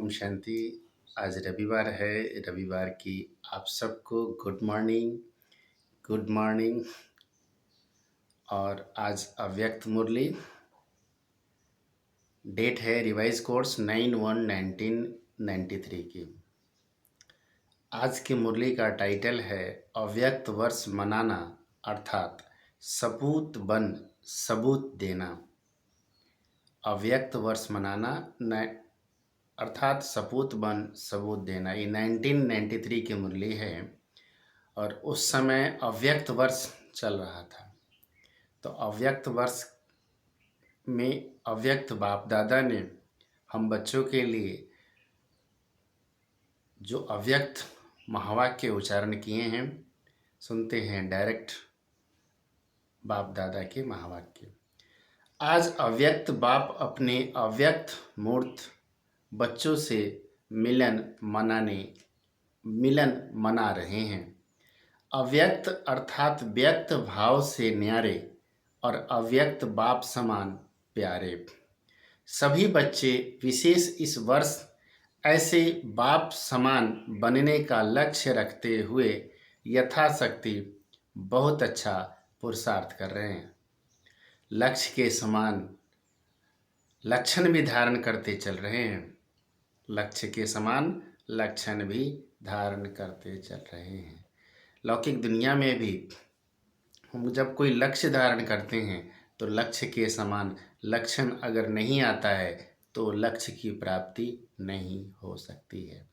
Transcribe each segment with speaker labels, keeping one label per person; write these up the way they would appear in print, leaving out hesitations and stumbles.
Speaker 1: ओम शांति। आज रविवार है। रविवार की आप सबको गुड मॉर्निंग, गुड मॉर्निंग। और आज अव्यक्त मुरली, डेट है रिवाइज कोर्स 9/1/1993 की। आज की मुरली का टाइटल है अव्यक्त वर्ष मनाना अर्थात सबूत बन सबूत देना। अव्यक्त वर्ष मनाना अर्थात सबूत बन सबूत देना, ये 1993 की मुरली है। और उस समय अव्यक्त वर्ष चल रहा था। तो अव्यक्त वर्ष में अव्यक्त बाप दादा ने हम बच्चों के लिए जो अव्यक्त महावाक्य उच्चारण किए हैं, सुनते हैं डायरेक्ट बाप दादा के महावाक्य। आज अव्यक्त बाप अपने अव्यक्त मूर्त बच्चों से मिलन मना रहे हैं। अव्यक्त अर्थात व्यक्त भाव से न्यारे और अव्यक्त बाप समान प्यारे। सभी बच्चे विशेष इस वर्ष ऐसे बाप समान बनने का लक्ष्य रखते हुए यथाशक्ति बहुत अच्छा पुरुषार्थ कर रहे हैं। लक्ष्य के समान लक्षण भी धारण करते चल रहे हैं। लक्ष्य के समान लक्षण भी धारण करते चल रहे हैं। लौकिक दुनिया में भी हम जब कोई लक्ष्य धारण करते हैं तो लक्ष्य के समान लक्षण अगर नहीं आता है तो लक्ष्य की प्राप्ति नहीं हो सकती है।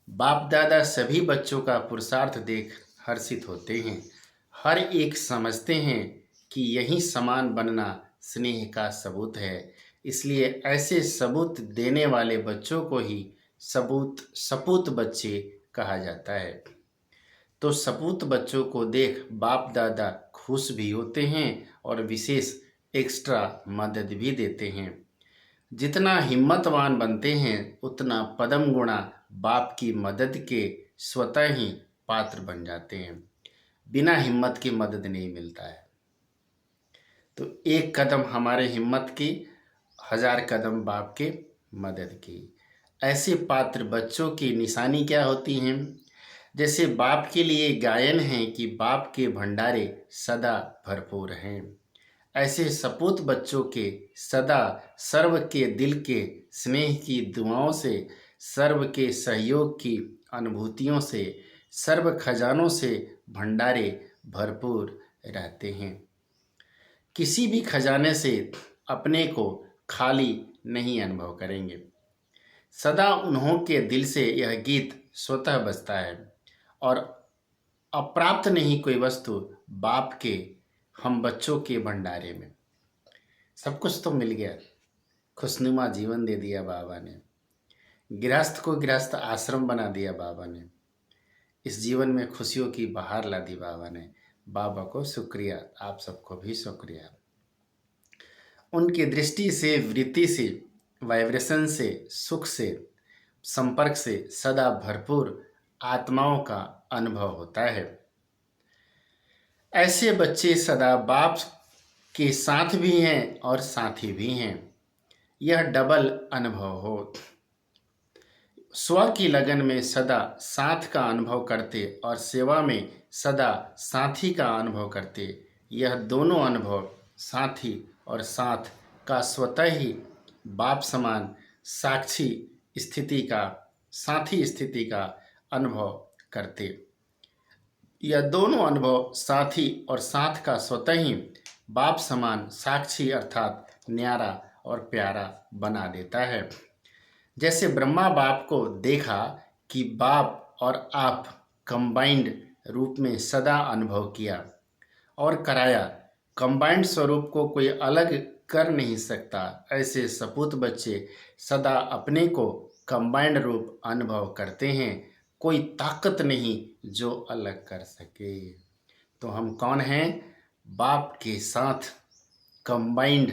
Speaker 1: बाप दादा सभी बच्चों का पुरुषार्थ देख हर्षित होते हैं। हर एक समझते हैं कि यही समान बनना स्नेह का सबूत है। इसलिए ऐसे सबूत देने वाले बच्चों को ही सपूत बच्चे कहा जाता है। तो सपूत बच्चों को देख बाप दादा खुश भी होते हैं और विशेष एक्स्ट्रा मदद भी देते हैं। जितना हिम्मतवान बनते हैं उतना पदम गुणा बाप की मदद के स्वतः ही पात्र बन जाते हैं। बिना हिम्मत की मदद नहीं मिलता है। तो एक कदम हमारे हिम्मत की, 1000 कदम बाप के मदद की। ऐसे पात्र बच्चों की निशानी क्या होती हैं? जैसे बाप के लिए गायन है कि बाप के भंडारे सदा भरपूर हैं। ऐसे सपूत बच्चों के सदा सर्व के दिल के स्नेह की दुआओं से, सर्व के सहयोग की अनुभूतियों से, सर्व खजानों से भंडारे भरपूर रहते हैं। किसी भी खजाने से अपने को खाली नहीं अनुभव करेंगे। सदा उन्हों के दिल से यह गीत स्वतः बजता है और अप्राप्त नहीं कोई वस्तु बाप के हम बच्चों के भंडारे में। सब कुछ तो मिल गया। खुशनुमा जीवन दे दिया बाबा ने। गृहस्थ को गृहस्थ आश्रम बना दिया बाबा ने। इस जीवन में खुशियों की बहार ला दी बाबा ने। बाबा को शुक्रिया, आप सबको भी शुक्रिया। उनकी दृष्टि से, वृत्ति से, वाइब्रेशन से, सुख से, संपर्क से सदा भरपूर आत्माओं का अनुभव होता है। ऐसे बच्चे सदा बाप के साथ भी हैं और साथी भी हैं। यह डबल अनुभव हो। स्व की लगन में सदा साथ का अनुभव करते और सेवा में सदा साथी का अनुभव करते। यह दोनों अनुभव साथी और साथ का स्वतः ही बाप समान साक्षी स्थिति का, साथी स्थिति का अनुभव करते। यह दोनों अनुभव साथी और साथ का स्वतः ही बाप समान साक्षी अर्थात न्यारा और प्यारा बना देता है। जैसे ब्रह्मा बाप को देखा कि बाप और आप कंबाइंड रूप में सदा अनुभव किया और कराया। कंबाइंड स्वरूप को कोई अलग कर नहीं सकता। ऐसे सपूत बच्चे सदा अपने को कंबाइंड रूप अनुभव करते हैं। कोई ताकत नहीं जो अलग कर सके। तो हम कौन हैं? बाप के साथ कंबाइंड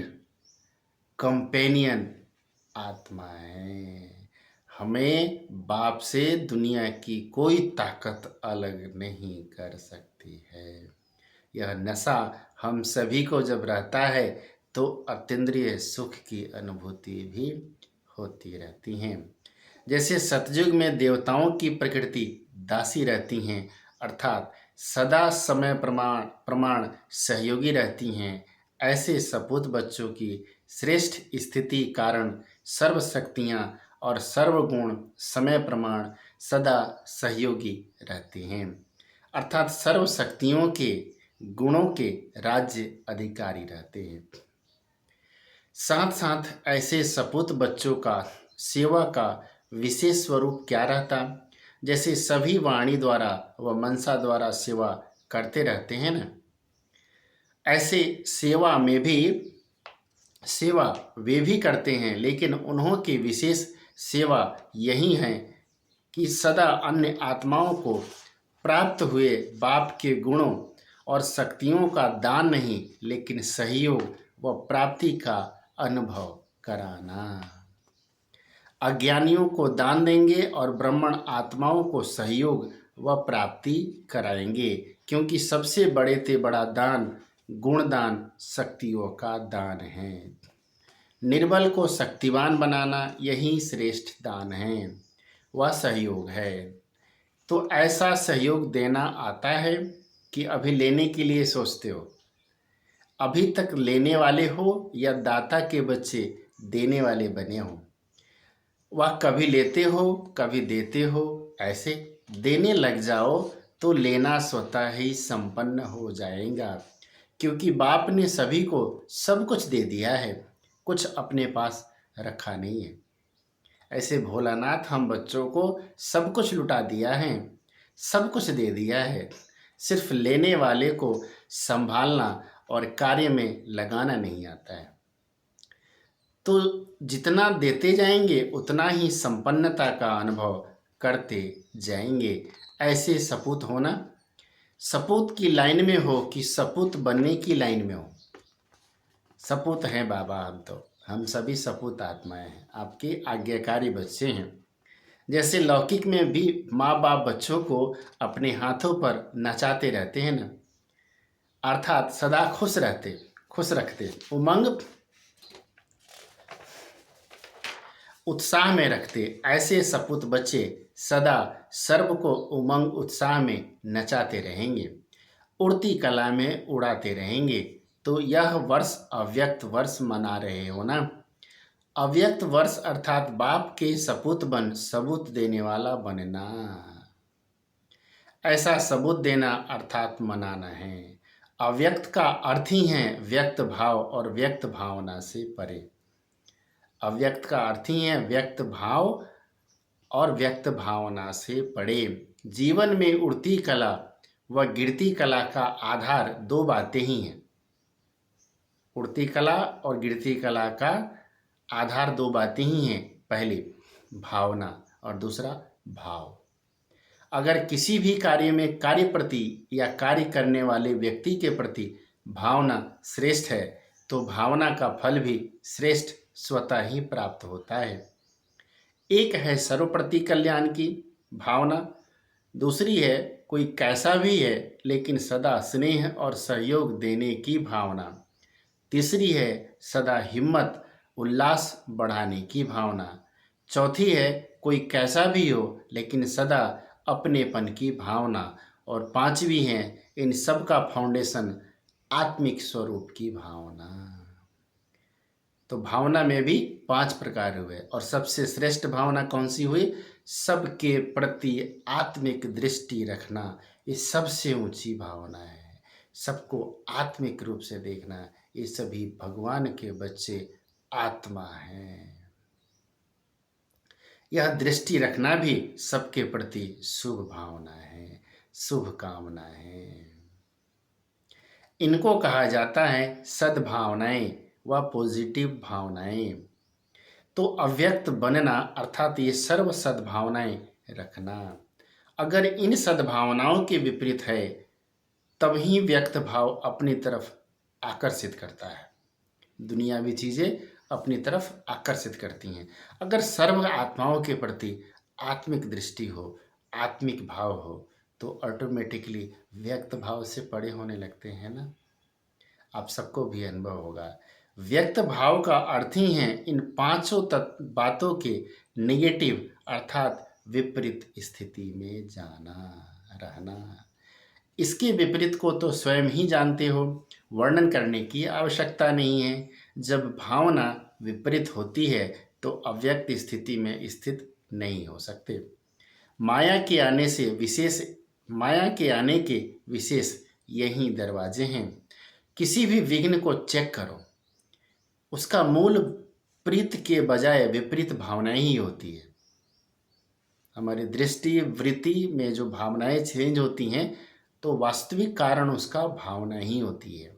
Speaker 1: कंपेनियन आत्मा है। हमें बाप से दुनिया की कोई ताकत अलग नहीं कर सकती है। यह नशा हम सभी को जब रहता है तो अतीन्द्रिय सुख की अनुभूति भी होती रहती हैं। जैसे सतयुग में देवताओं की प्रकृति दासी रहती हैं, अर्थात सदा समय प्रमाण प्रमाण सहयोगी रहती हैं, ऐसे सपूत बच्चों की श्रेष्ठ स्थिति कारण सर्व शक्तियाँ और सर्वगुण समय प्रमाण सदा सहयोगी रहते हैं, अर्थात सर्व शक्तियों के गुणों के राज्य अधिकारी रहते हैं। साथ साथ ऐसे सपूत बच्चों का सेवा का विशेष स्वरूप क्या रहता, जैसे सभी वाणी द्वारा व मनसा द्वारा सेवा करते रहते हैं ना, ऐसे सेवा वे भी करते हैं, लेकिन उन्हों की विशेष सेवा यही है कि सदा अन्य आत्माओं को प्राप्त हुए बाप के गुणों और शक्तियों का दान नहीं, लेकिन सहयोग व प्राप्ति का अनुभव कराना। अज्ञानियों को दान देंगे और ब्राह्मण आत्माओं को सहयोग व प्राप्ति कराएंगे, क्योंकि सबसे बड़े से बड़ा दान गुणदान शक्तियों का दान है। निर्बल को शक्तिवान बनाना यही श्रेष्ठ दान है, वह सहयोग है। तो ऐसा सहयोग देना आता है कि अभी लेने के लिए सोचते हो? अभी तक लेने वाले हो या दाता के बच्चे देने वाले बने हो? वह कभी लेते हो कभी देते हो, ऐसे देने लग जाओ तो लेना स्वतः ही संपन्न हो जाएगा, क्योंकि बाप ने सभी को सब कुछ दे दिया है, कुछ अपने पास रखा नहीं है। ऐसे भोलानाथ हम बच्चों को सब कुछ लुटा दिया है, सब कुछ दे दिया है, सिर्फ लेने वाले को संभालना और कार्य में लगाना नहीं आता है। तो जितना देते जाएंगे उतना ही संपन्नता का अनुभव करते जाएंगे। ऐसे सपूत होना, सपूत की लाइन में हो कि सपूत बनने की लाइन में हो। सपूत हैं बाबा, हम सभी सपूत आत्माएं हैं, आपके आज्ञाकारी बच्चे हैं। जैसे लौकिक में भी माँ बाप बच्चों को अपने हाथों पर नचाते रहते हैं ना, अर्थात सदा खुश रखते, उमंग उत्साह में रखते। ऐसे सपूत बच्चे सदा सर्व को उमंग उत्साह में नचाते रहेंगे, उड़ती कला में उड़ाते रहेंगे। तो यह वर्ष अव्यक्त वर्ष मना रहे हो ना। अव्यक्त वर्ष अर्थात बाप के सपूत बन सबूत देने वाला बनना। ऐसा सबूत देना अर्थात मनाना है। अव्यक्त का अर्थ ही है व्यक्त भाव और व्यक्त भावना से परे। अव्यक्त का अर्थ ही है व्यक्त भाव और व्यक्त भावना से परे। जीवन में उड़ती कला व गिरती कला का आधार दो बातें ही हैं। उड़ती कला और गिरती कला का आधार दो बातें ही हैं। पहली भावना और दूसरा भाव। अगर किसी भी कार्य में कार्य प्रति या कार्य करने वाले व्यक्ति के प्रति भावना श्रेष्ठ है तो भावना का फल भी श्रेष्ठ स्वतः ही प्राप्त होता है। एक है सर्वप्रति कल्याण की भावना, दूसरी है कोई कैसा भी है लेकिन सदा स्नेह और सहयोग देने की भावना, तीसरी है सदा हिम्मत उल्लास बढ़ाने की भावना, चौथी है कोई कैसा भी हो लेकिन सदा अपनेपन की भावना, और पांचवी है इन सब का फाउंडेशन आत्मिक स्वरूप की भावना। तो भावना में भी 5 प्रकार हुए और सबसे श्रेष्ठ भावना कौन सी हुई? सबके प्रति आत्मिक दृष्टि रखना, ये सबसे ऊंची भावना है। सबको आत्मिक रूप से देखना, ये सभी भगवान के बच्चे आत्मा हैं। यह दृष्टि रखना भी सबके प्रति शुभ भावना है, शुभ कामना है। इनको कहा जाता है सद्भावनाएं व पॉजिटिव भावनाएं। तो अव्यक्त बनना अर्थात ये सर्व सद्भावनाएं रखना। अगर इन सद्भावनाओं के विपरीत है तब ही व्यक्त भाव अपनी तरफ आकर्षित करता है, दुनियावी चीज़ें अपनी तरफ आकर्षित करती हैं। अगर सर्व आत्माओं के प्रति आत्मिक दृष्टि हो, आत्मिक भाव हो, तो ऑटोमेटिकली व्यक्त भाव से परे होने लगते हैं ना। आप सबको भी अनुभव होगा। व्यक्त भाव का अर्थ ही है इन पांचों बातों के नेगेटिव अर्थात विपरीत स्थिति में रहना। इसके विपरीत को तो स्वयं ही जानते हो, वर्णन करने की आवश्यकता नहीं है। जब भावना विपरीत होती है तो अव्यक्त स्थिति में स्थित नहीं हो सकते। माया के आने के विशेष यही दरवाजे हैं। किसी भी विघ्न को चेक करो, उसका मूल प्रीत के बजाय विपरीत भावनाएं ही होती है। हमारी दृष्टि वृत्ति में जो भावनाएं चेंज होती हैं तो वास्तविक कारण उसका भावना ही होती है।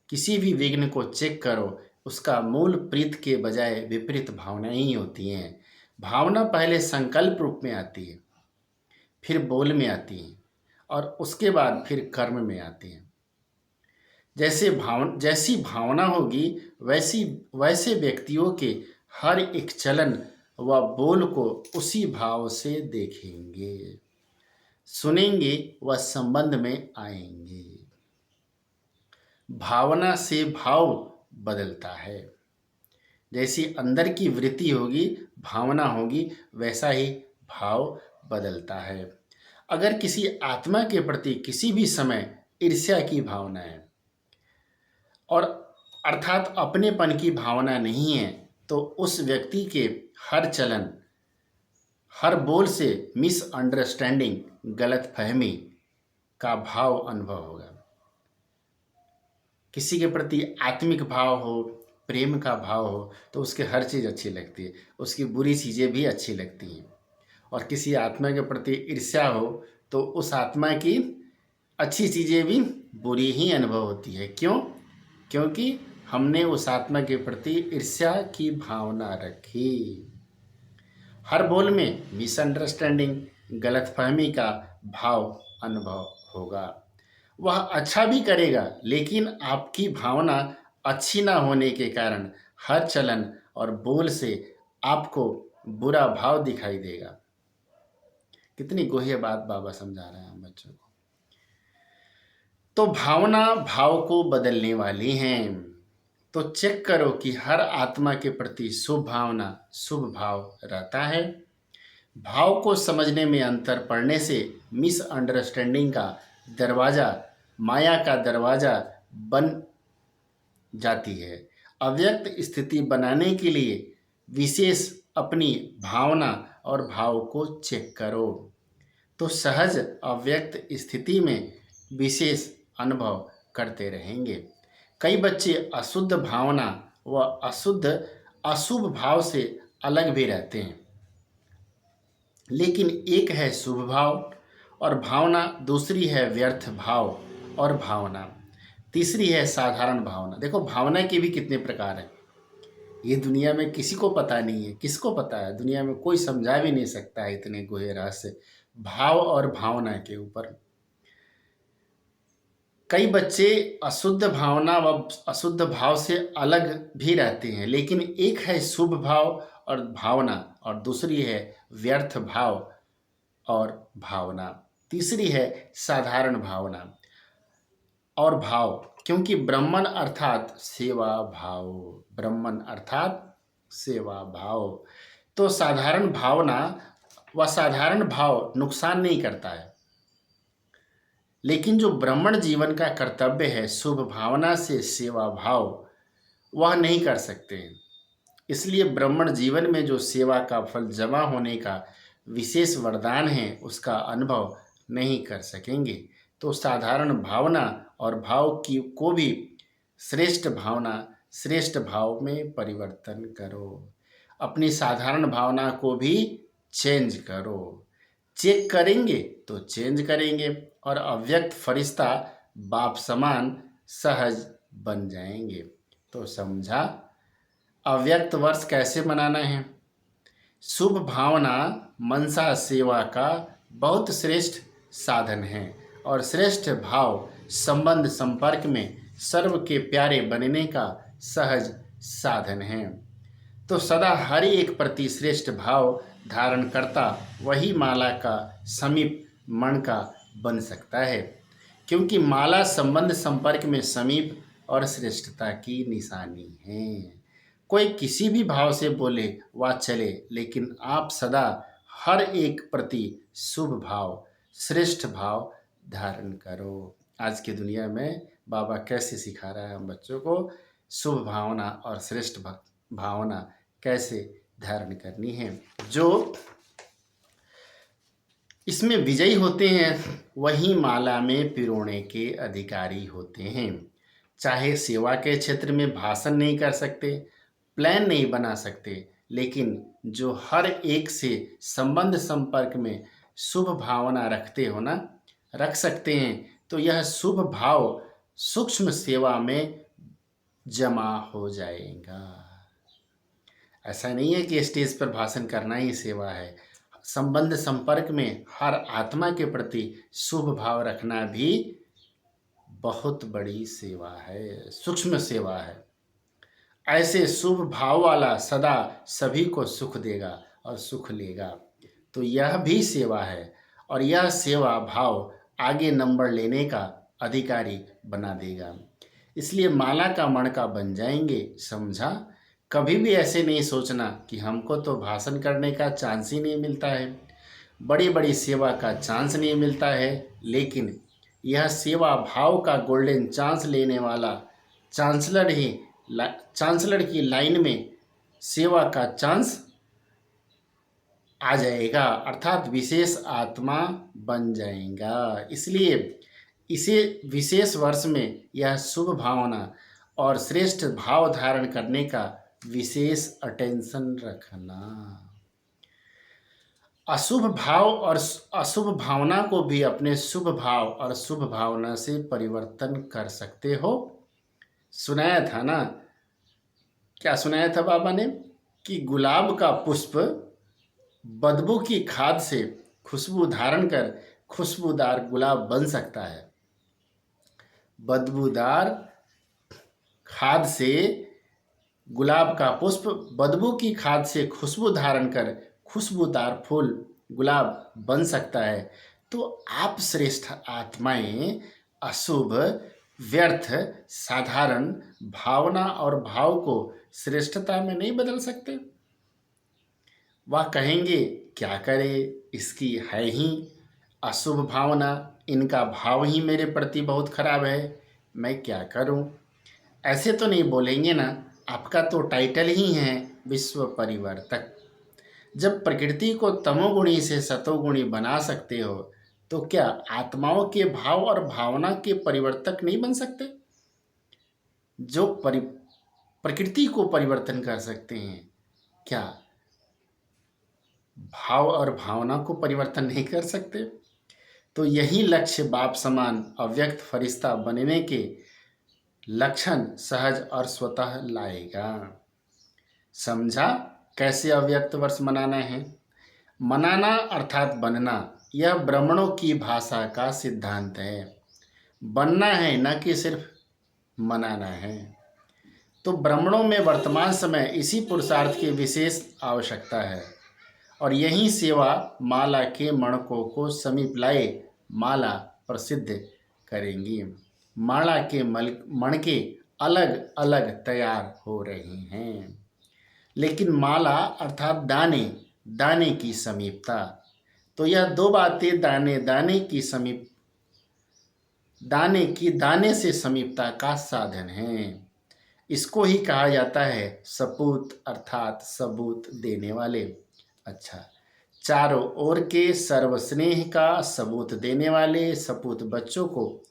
Speaker 1: किसी भी विघ्न को चेक करो, उसका मूल प्रीत के बजाय विपरीत भावनाएं ही होती हैं। भावना पहले संकल्प रूप में आती है, फिर बोल में आती है और उसके बाद फिर कर्म में आती है। जैसी भावना होगी वैसे व्यक्तियों के हर एक चलन व बोल को उसी भाव से देखेंगे, सुनेंगे व संबंध में आएंगे। भावना से भाव बदलता है। जैसी अंदर की वृत्ति होगी, भावना होगी, वैसा ही भाव बदलता है। अगर किसी आत्मा के प्रति किसी भी समय ईर्ष्या की भावना है और अर्थात अपनेपन की भावना नहीं है तो उस व्यक्ति के हर चलन, हर बोल से मिसअंडरस्टैंडिंग, गलतफहमी का भाव अनुभव होगा। किसी के प्रति आत्मिक भाव हो, प्रेम का भाव हो तो उसके हर चीज़ अच्छी लगती है, उसकी बुरी चीज़ें भी अच्छी लगती हैं। और किसी आत्मा के प्रति ईर्ष्या हो तो उस आत्मा की अच्छी चीज़ें भी बुरी ही अनुभव होती है। क्यों? क्योंकि हमने उस आत्मा के प्रति ईर्ष्या की भावना रखी। हर बोल में मिसअंडरस्टैंडिंग, गलतफहमी का भाव अनुभव होगा। वह अच्छा भी करेगा, लेकिन आपकी भावना अच्छी ना होने के कारण हर चलन और बोल से आपको बुरा भाव दिखाई देगा। कितनी गोह्य बात बाबा समझा रहे हैं हम बच्चों को। तो भावना भाव को बदलने वाली हैं। तो चेक करो कि हर आत्मा के प्रति शुभ भावना, शुभ भाव रहता है। भाव को समझने में अंतर पड़ने से मिसअंडरस्टैंडिंग का दरवाज़ा, माया का दरवाज़ा बन जाती है। अव्यक्त स्थिति बनाने के लिए विशेष अपनी भावना और भाव को चेक करो तो सहज अव्यक्त स्थिति में विशेष अनुभव करते रहेंगे। कई बच्चे अशुद्ध भावना व अशुभ भाव से अलग भी रहते हैं, लेकिन एक है शुभ भाव और भावना, दूसरी है व्यर्थ भाव और भावना, तीसरी है साधारण भावना। देखो भावना के भी कितने प्रकार हैं, ये दुनिया में किसी को पता नहीं है। किसको पता है? दुनिया में कोई समझा भी नहीं सकता है इतने गहरे रहस्य भाव और भावना के ऊपर। कई बच्चे अशुद्ध भावना व अशुद्ध भाव से अलग भी रहते हैं, लेकिन एक है शुभ भाव और भावना और दूसरी है व्यर्थ भाव और भावना, तीसरी है साधारण भावना और भाव। क्योंकि ब्रह्मन अर्थात सेवा भाव, ब्रह्मन अर्थात सेवा भाव। तो साधारण भावना व साधारण भाव नुकसान नहीं करता है, लेकिन जो ब्राह्मण जीवन का कर्तव्य है शुभ भावना से सेवा भाव, वह नहीं कर सकते हैं। इसलिए ब्राह्मण जीवन में जो सेवा का फल जमा होने का विशेष वरदान है उसका अनुभव नहीं कर सकेंगे। तो साधारण भावना और भाव की को भी श्रेष्ठ भावना, श्रेष्ठ भाव में परिवर्तन करो। अपनी साधारण भावना को भी चेंज करो। चेक करेंगे तो चेंज करेंगे और अव्यक्त फरिश्ता बाप समान सहज बन जाएंगे। तो समझा अव्यक्त वर्ष कैसे मनाना है। शुभ भावना मनसा सेवा का बहुत श्रेष्ठ साधन है और श्रेष्ठ भाव संबंध संपर्क में सर्व के प्यारे बनने का सहज साधन है। तो सदा हर एक प्रति श्रेष्ठ भाव धारण करता वही माला का समीप मन का बन सकता है, क्योंकि माला संबंध संपर्क में समीप और श्रेष्ठता की निशानी है। कोई किसी भी भाव से बोले वह चले, लेकिन आप सदा हर एक प्रति शुभ भाव, श्रेष्ठ भाव धारण करो। आज की दुनिया में बाबा कैसे सिखा रहा है हम बच्चों को शुभ भावना और श्रेष्ठ भावना कैसे धारण करनी है। जो इसमें विजयी होते हैं वही माला में पिरोने के अधिकारी होते हैं। चाहे सेवा के क्षेत्र में भाषण नहीं कर सकते, प्लान नहीं बना सकते, लेकिन जो हर एक से संबंध संपर्क में शुभ भावना रखते हो ना, रख सकते हैं, तो यह शुभ भाव सूक्ष्म सेवा में जमा हो जाएगा। ऐसा नहीं है कि स्टेज पर भाषण करना ही सेवा है। संबंध संपर्क में हर आत्मा के प्रति शुभ भाव रखना भी बहुत बड़ी सेवा है, सूक्ष्म सेवा है। ऐसे शुभ भाव वाला सदा सभी को सुख देगा और सुख लेगा, तो यह भी सेवा है। और यह सेवा भाव आगे नंबर लेने का अधिकारी बना देगा। इसलिए माला का मणका बन जाएंगे, समझा। कभी भी ऐसे नहीं सोचना कि हमको तो भाषण करने का चांस ही नहीं मिलता है, बड़ी बड़ी सेवा का चांस नहीं मिलता है, लेकिन यह सेवा भाव का गोल्डन चांस लेने वाला चांसलर की लाइन में सेवा का चांस आ जाएगा, अर्थात विशेष आत्मा बन जाएगा। इसलिए इसे विशेष वर्ष में यह शुभ भावना और श्रेष्ठ भाव धारण करने का विशेष अटेंशन रखना। अशुभ भाव और अशुभ भावना को भी अपने शुभ भाव और शुभ भावना से परिवर्तन कर सकते हो। सुनाया था ना, क्या सुनाया था बाबा ने, कि गुलाब का पुष्प बदबू की खाद से खुशबू धारण कर खुशबूदार गुलाब बन सकता है। बदबूदार खाद से गुलाब का पुष्प बदबू की खाद से खुशबू धारण कर खुशबूदार फूल गुलाब बन सकता है। तो आप श्रेष्ठ आत्माएं अशुभ, व्यर्थ, साधारण भावना और भाव को श्रेष्ठता में नहीं बदल सकते। वह कहेंगे क्या करे, इसकी है ही अशुभ भावना, इनका भाव ही मेरे प्रति बहुत खराब है, मैं क्या करूं। ऐसे तो नहीं बोलेंगे ना, आपका तो टाइटल ही है विश्व परिवर्तक। जब प्रकृति को तमोगुणी से सतोगुणी बना सकते हो, तो क्या आत्माओं के भाव और भावना के परिवर्तक नहीं बन सकते? जो प्रकृति को परिवर्तन कर सकते हैं, क्या भाव और भावना को परिवर्तन नहीं कर सकते? तो यही लक्ष्य बाप समान अव्यक्त फरिश्ता बनने के लक्षण सहज और स्वतः लाएगा। समझा कैसे अव्यक्त वर्ष मनाना है? मनाना अर्थात बनना, यह ब्राह्मणों की भाषा का सिद्धांत है। बनना है, न कि सिर्फ मनाना है। तो ब्राह्मणों में वर्तमान समय इसी पुरुषार्थ की विशेष आवश्यकता है, और यही सेवा माला के मणकों को समीप लाए माला प्रसिद्ध करेंगी। माला के मणके अलग अलग तैयार हो रहे हैं, लेकिन माला अर्थात दाने, दाने की समीपता। तो यह दो बातें दाने से समीपता का साधन है। इसको ही कहा जाता है सपूत, अर्थात सबूत देने वाले। अच्छा, चारों ओर के सर्वस्नेह का सबूत देने वाले सपूत बच्चों को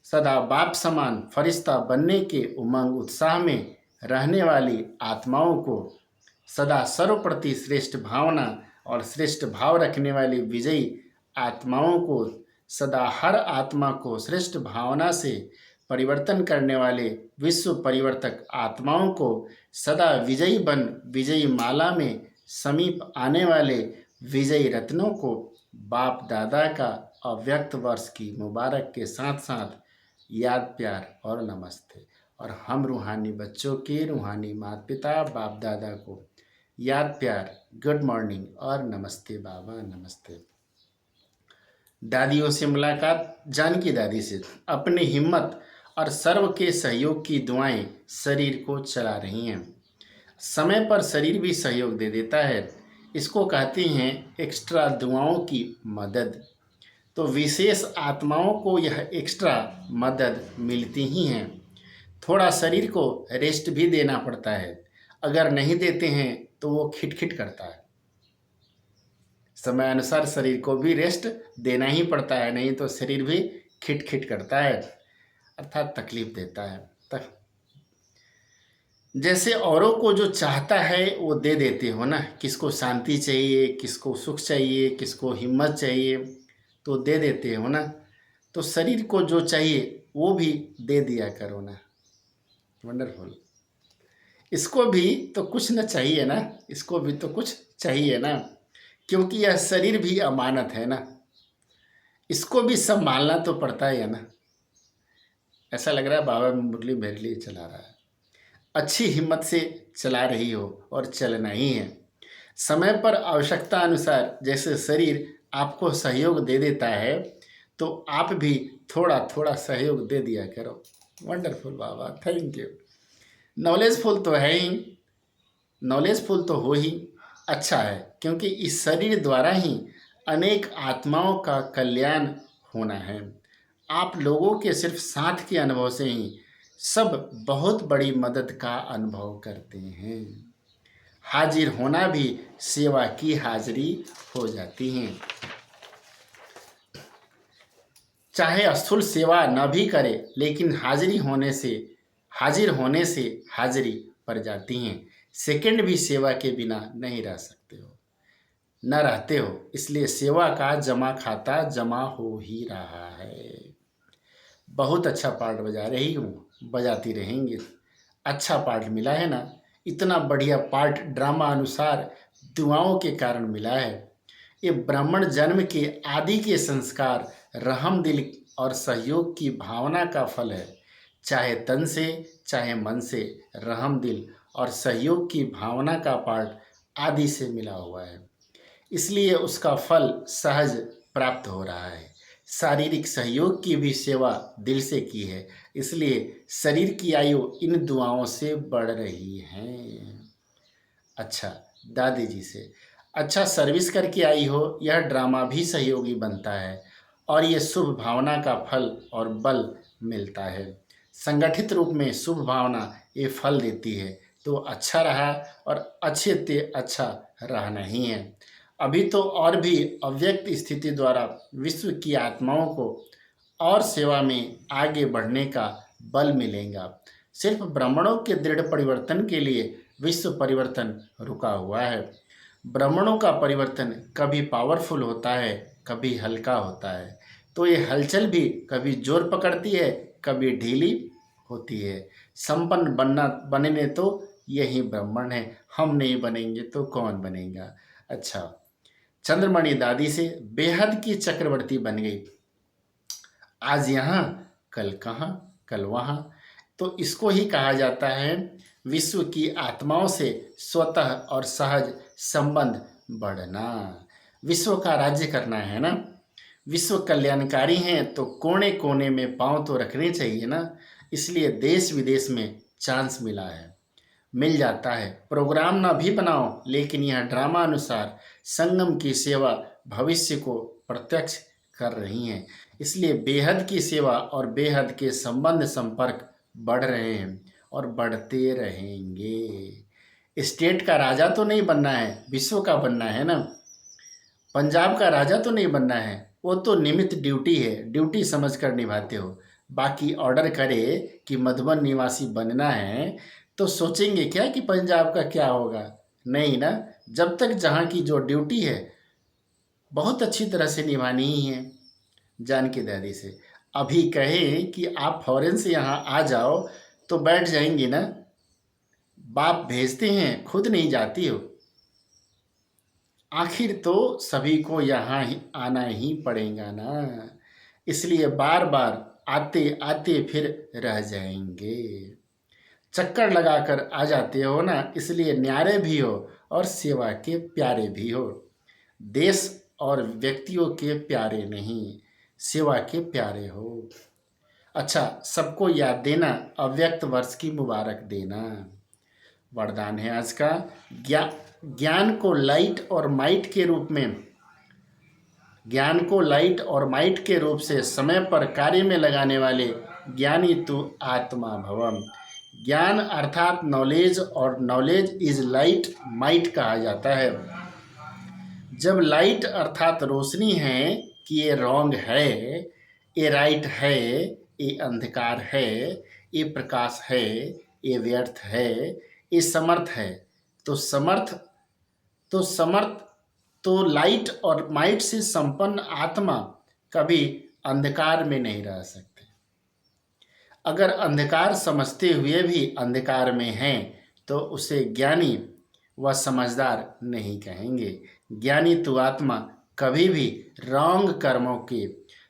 Speaker 1: सदा बाप समान फरिश्ता बनने के उमंग उत्साह में रहने वाली आत्माओं को सदा सर्वप्रति श्रेष्ठ भावना और श्रेष्ठ भाव रखने वाली विजयी आत्माओं को सदा हर आत्मा को श्रेष्ठ भावना से परिवर्तन करने वाले विश्व परिवर्तक आत्माओं को सदा विजयी माला में समीप आने वाले विजयी रत्नों को बाप दादा का अव्यक्त वर्ष की मुबारक के साथ साथ याद, प्यार और नमस्ते। और हम रूहानी बच्चों के रूहानी माता पिता बाप दादा को याद, प्यार, गुड मॉर्निंग और नमस्ते बाबा, नमस्ते। दादियों से मुलाकात, जानकी दादी से। अपनी हिम्मत और सर्व के सहयोग की दुआएं शरीर को चला रही हैं। समय पर शरीर भी सहयोग दे देता है। इसको कहते हैं एक्स्ट्रा दुआओं की मदद। तो विशेष आत्माओं को यह एक्स्ट्रा मदद मिलती ही हैं। थोड़ा शरीर को रेस्ट भी देना पड़ता है। अगर नहीं देते हैं तो वो खिटखिट करता है। समय अनुसार शरीर को भी रेस्ट देना ही पड़ता है, नहीं तो शरीर भी खिटखिट करता है, अर्थात तकलीफ देता है। तक जैसे औरों को जो चाहता है वो दे देते हो ना, किसको शांति चाहिए, किसको सुख चाहिए, किसको हिम्मत चाहिए, तो दे देते हो ना। तो शरीर को जो चाहिए वो भी दे दिया करो ना। वंडरफुल। इसको भी तो कुछ न चाहिए ना, इसको भी तो कुछ चाहिए ना, क्योंकि यह शरीर भी अमानत है ना, इसको भी संभालना तो पड़ता है ना। ऐसा लग रहा है बाबा मुरली मेरे लिए चला रहा है। अच्छी हिम्मत से चला रही हो और चलना ही है। समय पर आवश्यकता अनुसार जैसे शरीर आपको सहयोग दे देता है, तो आप भी थोड़ा थोड़ा सहयोग दे दिया करो। Wonderful Baba, thank you. Knowledgeful तो है ही, नॉलेजफुल तो हो ही, अच्छा है, क्योंकि इस शरीर द्वारा ही अनेक आत्माओं का कल्याण होना है। आप लोगों के सिर्फ साथ के अनुभव से ही सब बहुत बड़ी मदद का अनुभव करते हैं। हाजिर होना भी सेवा की हाजिरी हो जाती है। चाहे स्थूल सेवा न भी करे, लेकिन हाजिर होने से हाजिरी पड़ जाती हैं। सेकंड भी सेवा के बिना नहीं रह सकते हो, न रहते हो, इसलिए सेवा का जमा खाता जमा हो ही रहा है। बहुत अच्छा पार्ट बजा रही हूँ, बजाती रहेंगे। अच्छा पार्ट मिला है ना, इतना बढ़िया पार्ट ड्रामा अनुसार दुआओं के कारण मिला है। ये ब्राह्मण जन्म के आदि के संस्कार, रहम दिल और सहयोग की भावना का फल है। चाहे तन से चाहे मन से रहम दिल और सहयोग की भावना का पार्ट आदि से मिला हुआ है, इसलिए उसका फल सहज प्राप्त हो रहा है। शारीरिक सहयोग की भी सेवा दिल से की है, इसलिए शरीर की आयु इन दुआओं से बढ़ रही है। अच्छा, दादी जी से अच्छा सर्विस करके आई हो, यह ड्रामा भी सहयोगी बनता है और ये शुभ भावना का फल और बल मिलता है। संगठित रूप में शुभ भावना ये फल देती है, तो अच्छा रहा और अच्छे ते अच्छा रहना ही है। अभी तो और भी अव्यक्त स्थिति द्वारा विश्व की आत्माओं को और सेवा में आगे बढ़ने का बल मिलेगा। सिर्फ ब्राह्मणों के दृढ़ परिवर्तन के लिए विश्व परिवर्तन रुका हुआ है। ब्राह्मणों का परिवर्तन कभी पावरफुल होता है, कभी हल्का होता है, तो ये हलचल भी कभी जोर पकड़ती है, कभी ढीली होती है। संपन्न बनने तो यही ब्राह्मण है, हम नहीं बनेंगे तो कौन बनेगा। अच्छा, चंद्रमणि दादी से बेहद की चक्रवर्ती बन गई, आज यहाँ कल कहाँ, कल वहाँ। तो इसको ही कहा जाता है विश्व की आत्माओं से स्वतः और सहज संबंध बढ़ना। विश्व का राज्य करना है ना, विश्व कल्याणकारी हैं तो कोने कोने में पांव तो रखने चाहिए ना, इसलिए देश विदेश में चांस मिल जाता है। प्रोग्राम ना भी बनाओ, लेकिन यह ड्रामा अनुसार संगम की सेवा भविष्य को प्रत्यक्ष कर रही हैं, इसलिए बेहद की सेवा और बेहद के संबंध संपर्क बढ़ रहे हैं और बढ़ते रहेंगे। स्टेट का राजा तो नहीं बनना है, विश्व का बनना है ना। पंजाब का राजा तो नहीं बनना है, वो तो निमित्त ड्यूटी है, ड्यूटी समझकर निभाते हो। बाकी ऑर्डर करे कि मधुबन निवासी बनना है, तो सोचेंगे क्या कि पंजाब का क्या होगा, नहीं ना। जब तक जहाँ की जो ड्यूटी है बहुत अच्छी तरह से निभानी ही है। जानकी दादी से अभी कहे कि आप फॉरेन से यहाँ आ जाओ तो बैठ जाएंगी ना, बाप भेजते हैं, खुद नहीं जाती हो। आखिर तो सभी को यहाँ ही आना ही पड़ेगा ना, इसलिए बार बार आते आते फिर रह जाएंगे। चक्कर लगाकर आ जाते हो ना, इसलिए न्यारे भी हो और सेवा के प्यारे भी हो। देश और व्यक्तियों के प्यारे नहीं, सेवा के प्यारे हो। अच्छा, सबको याद देना, अव्यक्त वर्ष की मुबारक देना। वरदान है आज का। ज्ञान को लाइट और माइट के रूप में, ज्ञान को लाइट और माइट के रूप से समय पर कार्य में लगाने वाले ज्ञानी तू आत्मा भवम। ज्ञान अर्थात नॉलेज, और नॉलेज इज लाइट माइट कहा जाता है। जब लाइट अर्थात रोशनी है कि ये रॉन्ग है, ये राइट है, ये अंधकार है, ये प्रकाश है, ये व्यर्थ है, ये समर्थ है, तो समर्थ तो लाइट और माइट से संपन्न आत्मा कभी अंधकार में नहीं रह सकते। अगर अंधकार समझते हुए भी अंधकार में हैं तो उसे ज्ञानी व समझदार नहीं कहेंगे। ज्ञानी तो आत्मा कभी भी रॉन्ग कर्मों के,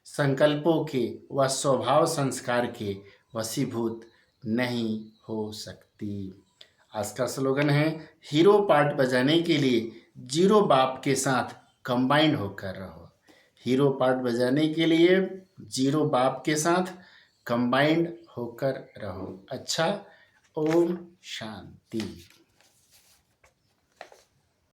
Speaker 1: संकल्पों के व स्वभाव संस्कार के वशीभूत नहीं हो सकती। आज का स्लोगन है, हीरो पार्ट बजाने के लिए जीरो बाप के साथ कंबाइंड होकर रहो। हीरो पार्ट बजाने के लिए जीरो बाप के साथ कंबाइंड होकर रहो। अच्छा, ओम शांति।